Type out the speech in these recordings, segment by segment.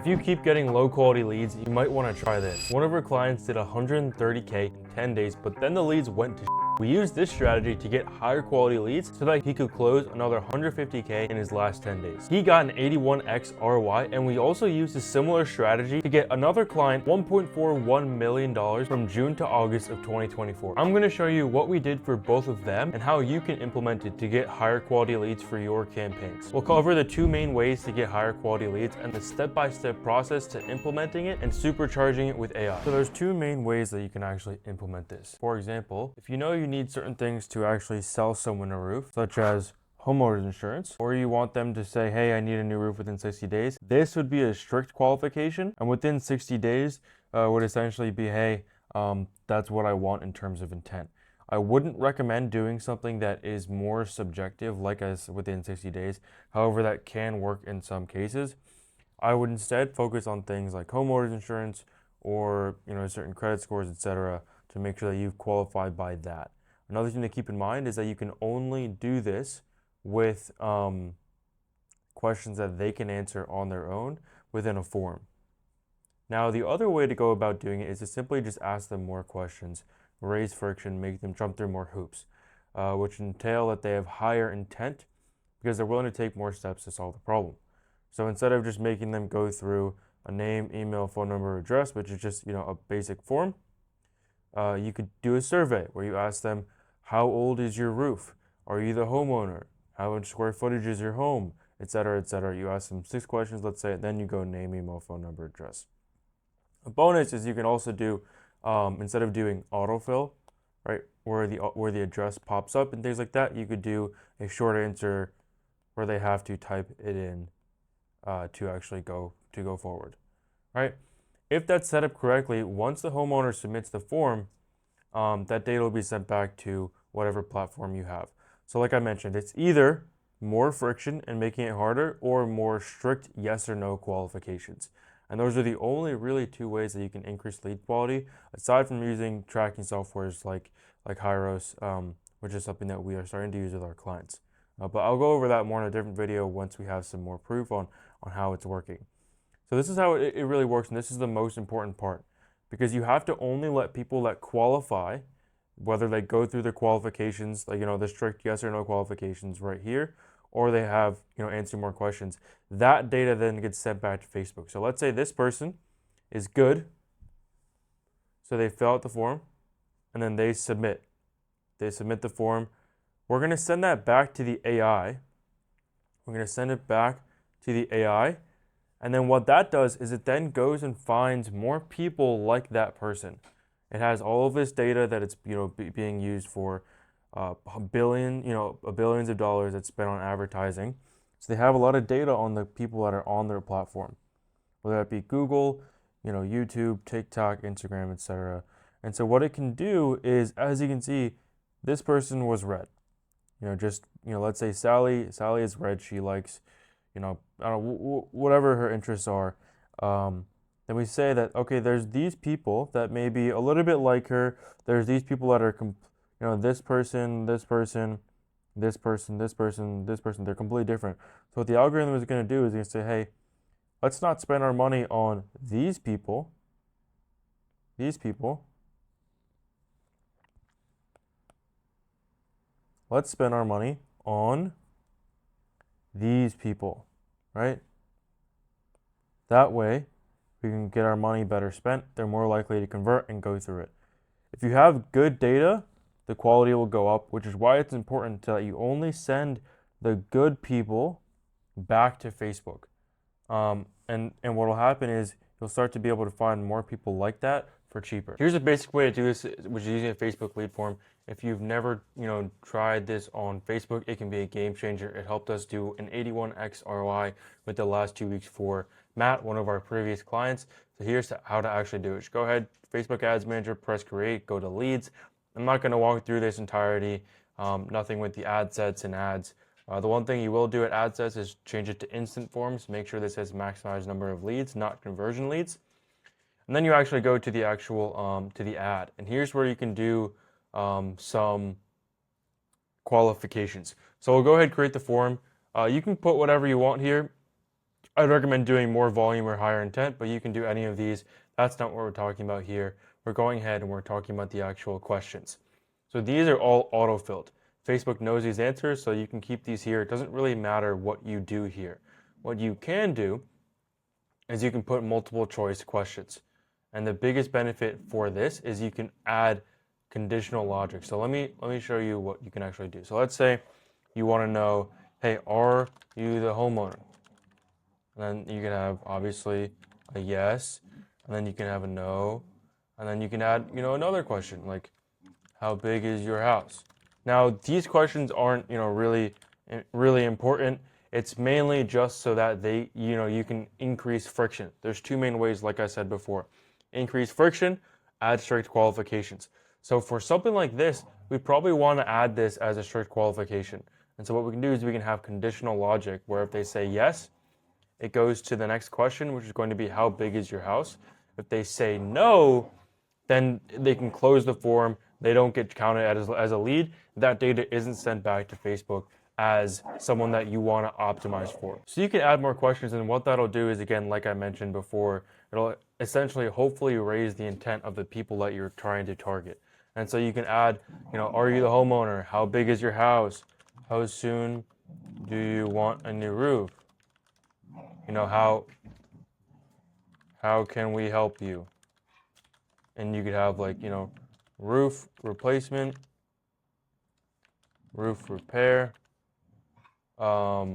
If you keep getting low quality leads, you might want to try this. One of our clients did 130K in 10 days, but then the leads went to We used this strategy to get higher quality leads so that he could close another 150K in his last 10 days. He got an 81x ROI, and we also used a similar strategy to get another client $1.41 million from June to August of 2024. I'm going to show you what we did for both of them and how you can implement it to get higher quality leads for your campaigns. We'll cover the two main ways to get higher quality leads and the step-by-step process to implementing it and supercharging it with AI. So there's two main ways that you can actually implement this. For example, if you know you need certain things to actually sell someone a roof, such as homeowners insurance, or you want them to say, hey, I need a new roof within 60 days, this would be a strict qualification, and within 60 days would essentially be, hey, that's what I want in terms of intent. I wouldn't recommend doing something that is more subjective, like as within 60 days. However, that can work in some cases. I would instead focus on things like homeowners insurance or certain credit scores, etc., to make sure that you've qualified by that. Another thing to keep in mind is that you can only do this with questions that they can answer on their own within a form. Now, the other way to go about doing it is to simply just ask them more questions, raise friction, make them jump through more hoops, which entail that they have higher intent because they're willing to take more steps to solve the problem. So instead of just making them go through a name, email, phone number, address, which is just a basic form, you could do a survey where you ask them, how old is your roof? Are you the homeowner? How much square footage is your home? Etc., etc. You ask them 6 questions, let's say, then you go name, email, phone number, address. A bonus is you can also do, instead of doing autofill, right, where the address pops up and things like that, you could do a short answer where they have to type it in to actually go forward, right? If that's set up correctly, once the homeowner submits the form, that data will be sent back to whatever platform you have. So like I mentioned, it's either more friction and making it harder or more strict yes or no qualifications. And those are the only really two ways that you can increase lead quality, aside from using tracking softwares like Hyros, which is something that we are starting to use with our clients. But I'll go over that more in a different video once we have some more proof on how it's working. So this is how it really works, and this is the most important part, because you have to only let people that qualify, whether they go through the qualifications, like the strict yes or no qualifications right here, or they have answer more questions. That data then gets sent back to Facebook. So let's say this person is good, so they fill out the form, and then they submit. They submit the form. We're going to send that back to the AI. We're going to send it back to the AI. And then what that does is it then goes and finds more people like that person. It has all of this data that it's being used for billions of dollars that's spent on advertising. So they have a lot of data on the people that are on their platform, whether that be Google, YouTube, TikTok, Instagram, etc. And so what it can do is, as you can see, this person was red. Let's say Sally is red. She likes I don't know, whatever her interests are, then we say that, okay, there's these people that may be a little bit like her. There's these people that are, this person, this person, this person, this person, this person. They're completely different. So what the algorithm is going to do is going to say, hey, let's not spend our money on these people. Let's spend our money on these people, right? That way, we can get our money better spent. They're more likely to convert and go through it. If you have good data, the quality will go up, which is why it's important that you only send the good people back to Facebook. And what will happen is you'll start to be able to find more people like that for cheaper. Here's a basic way to do this, which is using a Facebook lead form. If you've never, tried this on Facebook, it can be a game changer. It helped us do an 81x ROI with the last 2 weeks for Matt, one of our previous clients. So here's how to actually do it. Just go ahead, Facebook Ads Manager, press create, go to leads. I'm not going to walk through this entirety, nothing with the ad sets and ads. The one thing you will do at ad sets is change it to instant forms. Make sure this says maximize number of leads, not conversion leads. And then you actually go to the actual, to the ad. And here's where you can do some qualifications. So we'll go ahead and create the form. You can put whatever you want here. I'd recommend doing more volume or higher intent, but you can do any of these. That's not what we're talking about here. We're going ahead and we're talking about the actual questions. So these are all auto-filled. Facebook knows these answers, so you can keep these here. It doesn't really matter what you do here. What you can do is you can put multiple choice questions. And the biggest benefit for this is you can add conditional logic. So let me show you what you can actually do. So let's say you want to know, hey, are you the homeowner? And then you can have obviously a yes, and then you can have a no, and then you can add, another question like, how big is your house? Now, these questions aren't, really important. It's mainly just so that you can increase friction. There's two main ways, like I said before. Increase friction, add strict qualifications. So for something like this, we probably want to add this as a strict qualification. And so what we can do is we can have conditional logic where if they say yes, it goes to the next question, which is going to be how big is your house? If they say no, then they can close the form. They don't get counted as a lead. That data isn't sent back to Facebook as someone that you want to optimize for. So you can add more questions, and what that'll do is, again, like I mentioned before, it'll essentially hopefully raise the intent of the people that you're trying to target. And so you can add, are you the homeowner? How big is your house? How soon do you want a new roof? How can we help you? And you could have like, roof replacement, roof repair, I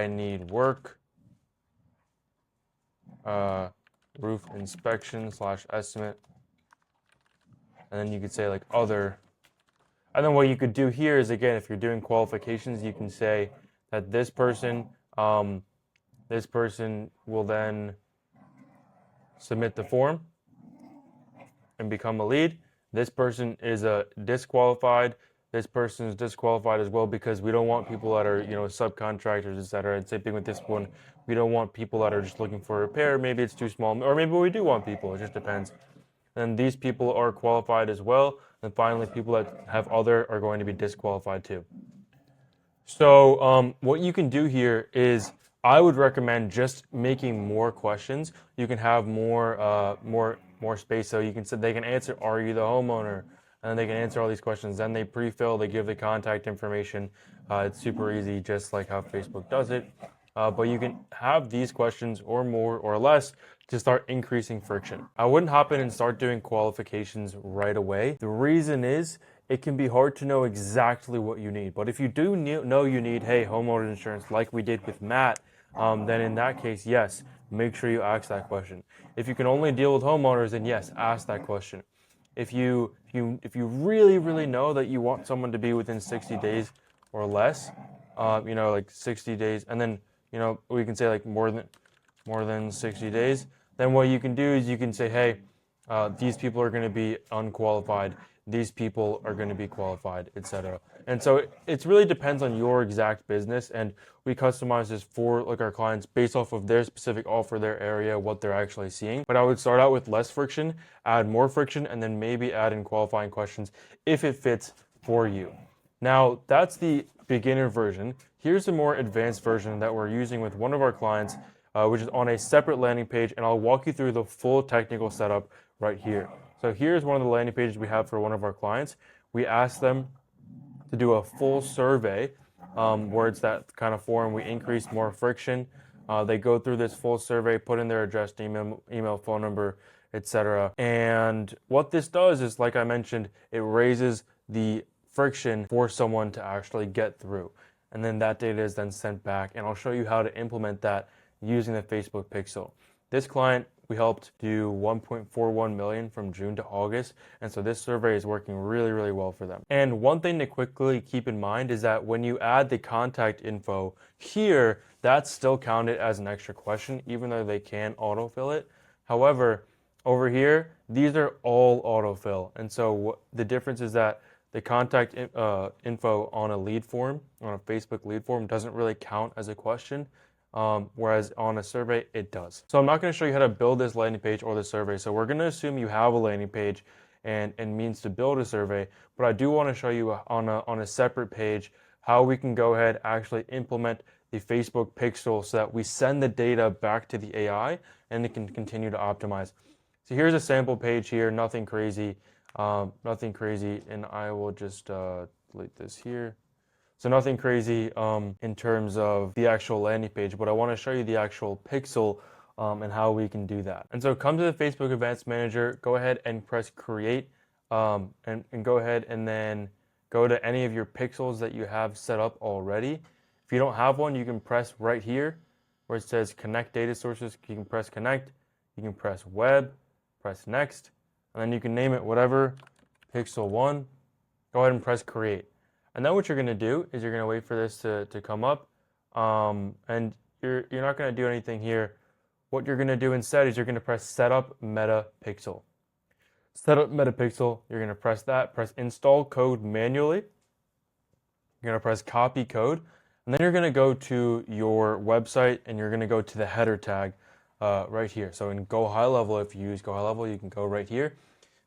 need work, roof inspection / estimate, and then you could say like other. And then what you could do here is, again, if you're doing qualifications, you can say that this person will then submit the form and become a lead. This person is disqualified. This person is disqualified as well because we don't want people that are, subcontractors, etc. And same thing with this one. We don't want people that are just looking for a repair. Maybe it's too small, or maybe we do want people. It just depends. And these people are qualified as well. And finally, people that have other are going to be disqualified too. So what you can do here is I would recommend just making more questions. You can have more space, so they can answer, are you the homeowner? And then they can answer all these questions. Then they pre-fill, they give the contact information. It's super easy, just like how Facebook does it. But you can have these questions or more or less to start increasing friction. I wouldn't hop in and start doing qualifications right away. The reason is it can be hard to know exactly what you need. But if you do know you need, hey, homeowner insurance, like we did with Matt, then in that case, yes, make sure you ask that question. If you can only deal with homeowners, then yes, ask that question. If you really know that you want someone to be within 60 days or less, like 60 days, and then we can say like more than 60 days, then what you can do is you can say, hey, these people are going to be unqualified, these people are going to be qualified, etc. And so it really depends on your exact business, and we customize this for like our clients based off of their specific offer, their area, what they're actually seeing. But I would start out with less friction, add more friction, and then maybe add in qualifying questions if it fits for you. Now, that's the beginner version. Here's a more advanced version that we're using with one of our clients, which is on a separate landing page, and I'll walk you through the full technical setup right here. So here's one of the landing pages we have for one of our clients. We asked them to do a full survey, where it's that kind of form. We increase more friction. They go through this full survey, put in their address, email, phone number, etc. And what this does is, like I mentioned, it raises the friction for someone to actually get through. And then that data is then sent back, and I'll show you how to implement that using the Facebook Pixel. This client, we helped do 1.41 million from June to August, and so this survey is working really, really well for them. And one thing to quickly keep in mind is that when you add the contact info here, that's still counted as an extra question, even though they can autofill it. However, over here, these are all autofill, and so the difference is that the contact info on a lead form, on a Facebook lead form, doesn't really count as a question. Whereas on a survey, it does. So I'm not going to show you how to build this landing page or the survey. So we're going to assume you have a landing page and means to build a survey. But I do want to show you on a separate page how we can go ahead actually implement the Facebook pixel so that we send the data back to the AI and it can continue to optimize. So here's a sample page here, nothing crazy, and I will just delete this here. So nothing crazy in terms of the actual landing page, but I want to show you the actual pixel and how we can do that. And so come to the Facebook Advanced Manager, go ahead and press create and go ahead and then go to any of your pixels that you have set up already. If you don't have one, you can press right here where it says connect data sources. You can press connect, you can press web, press next, and then you can name it whatever, pixel 1. Go ahead and press create. And then what you're going to do is you're going to wait for this to come up, and you're not going to do anything here. What you're going to do instead is you're going to press setup meta pixel. Setup meta pixel, you're going to press that, press install code manually. You're going to press copy code, and then you're going to go to your website and you're going to go to the header tag right here. So in Go High Level, if you use Go High Level, you can go right here.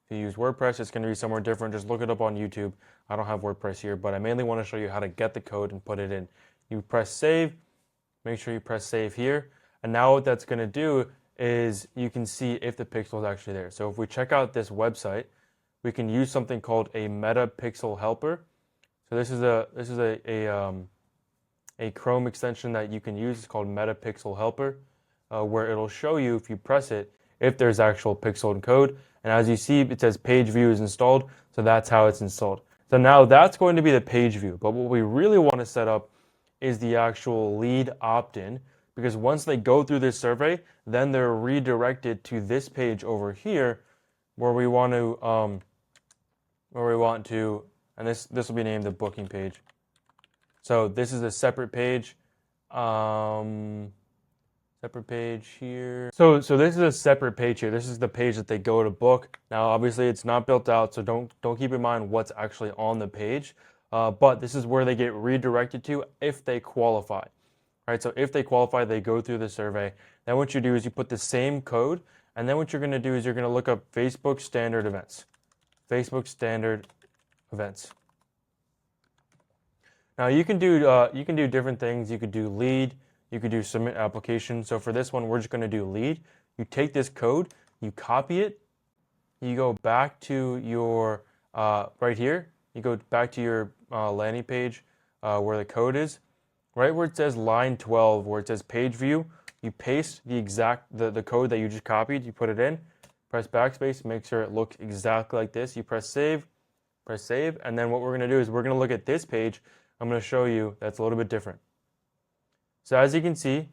If you use WordPress, it's going to be somewhere different. Just look it up on YouTube. I don't have WordPress here, but I mainly want to show you how to get the code and put it in. You press save. Make sure you press save here. And now what that's going to do is you can see if the pixel is actually there. So if we check out this website, we can use something called a meta pixel helper. So this is a Chrome extension that you can use. It's called meta pixel helper, where it'll show you if you press it if there's actual pixel code. And as you see, it says page view is installed, so that's how it's installed. So now that's going to be the page view, but what we really want to set up is the actual lead opt-in, because once they go through this survey, then they're redirected to this page over here where we want to, and this will be named the booking page. So this is a separate page. Separate page here. So this is a separate page here. This is the page that they go to book. Now, obviously, it's not built out, so don't keep in mind what's actually on the page. But this is where they get redirected to if they qualify. Right? So if they qualify, they go through the survey. Then what you do is you put the same code, and then what you're going to do is you're going to look up Facebook standard events. Facebook standard events. Now you can do different things. You could do lead. You could do submit application. So for this one, we're just going to do lead. You take this code, you copy it, you go back to your, right here, you go back to your landing page where the code is. Right where it says line 12, where it says page view, you paste the code that you just copied, you put it in, press backspace, make sure it looks exactly like this. You press save, and then what we're going to do is we're going to look at this page. I'm going to show you that's a little bit different. So as you can see,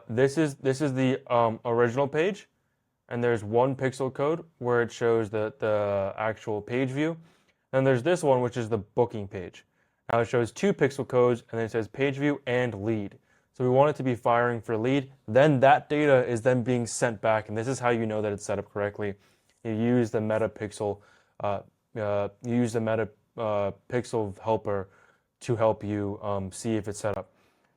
this is the original page, and there's one pixel code where it shows the actual page view. Then there's this one, which is the booking page. Now it shows two pixel codes, and then it says page view and lead. So we want it to be firing for lead. Then that data is then being sent back, and this is how you know that it's set up correctly. You use the meta pixel, pixel helper to help you see if it's set up.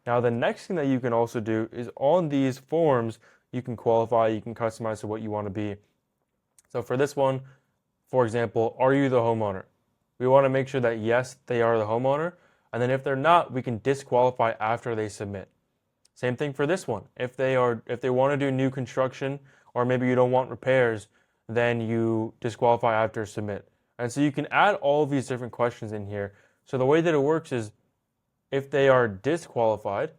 Now the next thing that you can also do is on these forms, you can qualify, you can customize to what you want to be. So for this one, for example, are you the homeowner? We want to make sure that yes, they are the homeowner. And then if they're not, we can disqualify after they submit. Same thing for this one. If they want to do new construction, or maybe you don't want repairs, then you disqualify after submit. And so you can add all of these different questions in here. So the way that it works is if they are disqualified,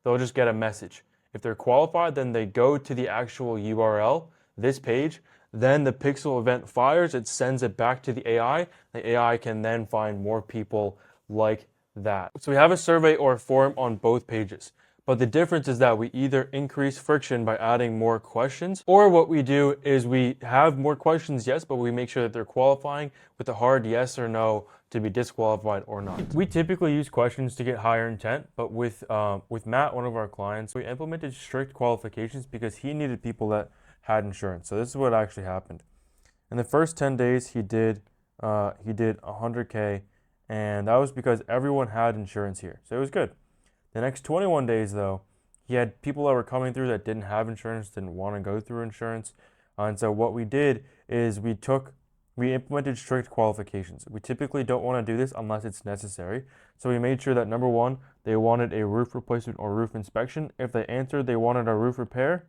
they'll just get a message. If they're qualified, then they go to the actual URL, this page, then the pixel event fires, it sends it back to the AI. The AI can then find more people like that. So we have a survey or a form on both pages. But the difference is that we either increase friction by adding more questions, or what we do is we have more questions, yes, but we make sure that they're qualifying with a hard yes or no to be disqualified or not. We typically use questions to get higher intent, but with Matt, one of our clients, we implemented strict qualifications because he needed people that had insurance. So this is what actually happened. In the first 10 days, he did 100K, and that was because everyone had insurance here. So it was good. The next 21 days, though, he had people that were coming through that didn't have insurance, didn't want to go through insurance. And so what we did is we took we implemented strict qualifications. We typically don't want to do this unless it's necessary. So we made sure that number one, they wanted a roof replacement or roof inspection. If they answered they wanted a roof repair,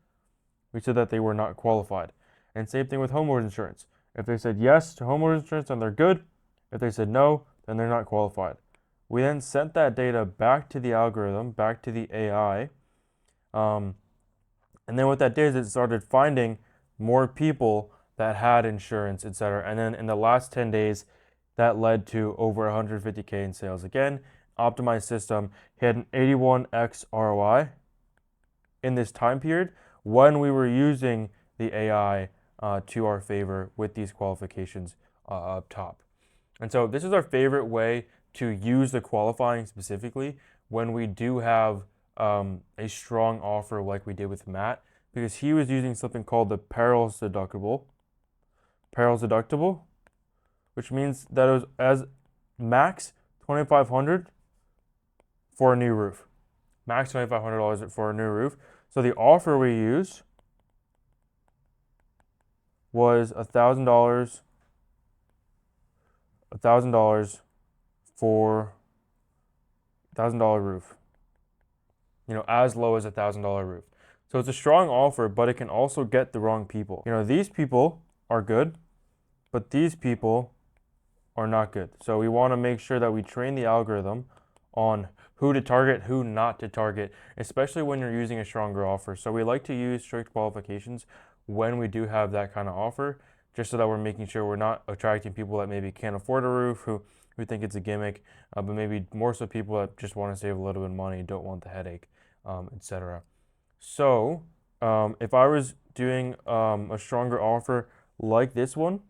we said that they were not qualified. And same thing with homeowners insurance. If they said yes to homeowners insurance, then they're good. If they said no, then they're not qualified. We then sent that data back to the algorithm, back to the AI. And then what that did is it started finding more people that had insurance, etc. And then in the last 10 days, that led to over 150K in sales. Again, optimized system had an 81x ROI in this time period when we were using the AI to our favor with these qualifications up top. And so this is our favorite way to use the qualifying specifically when we do have a strong offer like we did with Matt, because he was using something called the perils deductible, which means that it was as max $2,500 for a new roof. Max $2,500 for a new roof. So the offer we used was $1,000 for $1,000 roof. You know, as low as $1,000 roof. So it's a strong offer, but it can also get the wrong people. You know, these people are good, but these people are not good. So we want to make sure that we train the algorithm on who to target, who not to target, especially when you're using a stronger offer. So we like to use strict qualifications when we do have that kind of offer, just so that we're making sure we're not attracting people that maybe can't afford a roof, who think it's a gimmick, but maybe more so people that just want to save a little bit of money, don't want the headache, etc. So if I was doing a stronger offer like this one,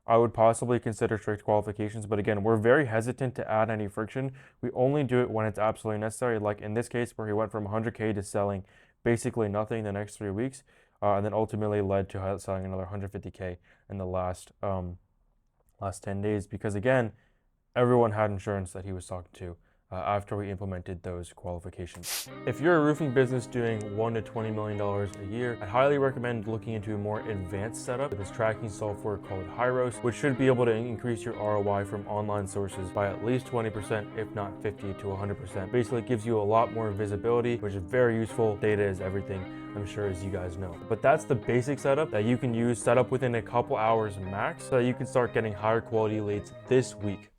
I would possibly consider strict qualifications. But again, we're very hesitant to add any friction. We only do it when it's absolutely necessary, like in this case where he went from 100K to selling basically nothing the next 3 weeks, and then ultimately led to selling another 150K in the last 10 days, because again, everyone had insurance that he was talking to after we implemented those qualifications. If you're a roofing business doing $1 to $20 million a year, I highly recommend looking into a more advanced setup with this tracking software called Hyros, which should be able to increase your ROI from online sources by at least 20%, if not 50 to 100%. Basically, it gives you a lot more visibility, which is very useful. Data is everything, I'm sure, as you guys know. But that's the basic setup that you can use, set up within a couple hours max, so that you can start getting higher quality leads this week.